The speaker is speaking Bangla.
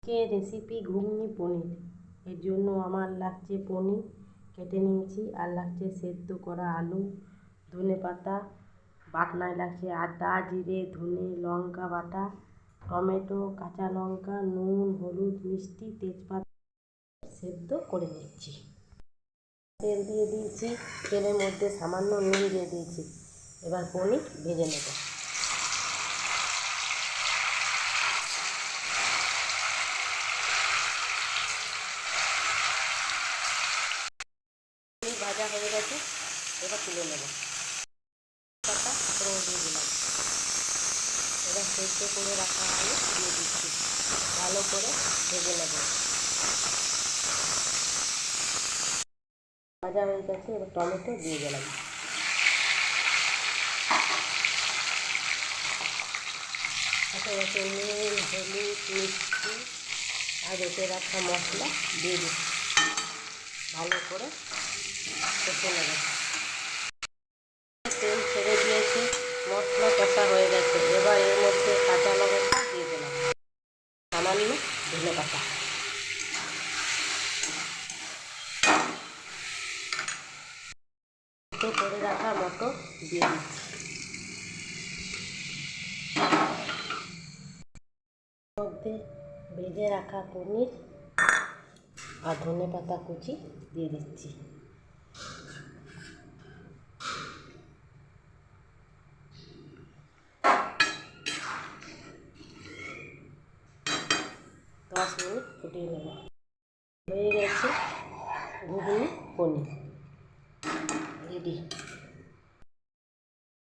আজকে রেসিপি ঘুগনি পনির। এর জন্য আমার লাগছে পনির কেটে নিয়েছি, আর লাগছে সেদ্ধ করা আলু, ধনেপাতা, বাটনায় লাগছে আদা, জিরে, ধনে, লঙ্কা বাটা, টমেটো, কাঁচা লঙ্কা, নুন, হলুদ, মিষ্টি, তেজপাতা সেদ্ধ করে নিচ্ছি। তেল দিয়ে দিয়েছি, তেলের মধ্যে সামান্য নুন দিয়ে দিয়েছি। এবার পনির ভেজে নেব। ভাজা হয়ে গেছে, এবার তুলে নেব। পাতা ফোড়ন দিয়ে দিলাম। এবার সেদ্ধ করে রাখা আলু দিয়ে দিচ্ছি, ভালো করে ভেজে নেব। ভাজা হয়ে গেছে, এবার টমেটো দিয়ে দিলাম। এবার নুন, হলুদ, মিষ্টি আর বেটে রাখা মশলা দিয়ে দিচ্ছি, ভালো করে কষে নেব। তেল ছেড়ে দিয়েছে, মশলা কষা হয়ে গেছে। এবার এর মধ্যে কাঁচা লঙ্কা দিয়ে দিলাম, সামান্য ধনেপাতা। করে রাখা মতো দিয়ে দিচ্ছি। মধ্যে ভেজে রাখা পনির আর ধনেপাতা কুচি দিয়ে দিচ্ছি। 10 মিনিট ফুটিয়ে নেব। হয়ে গেছে ঘুগনি পনির।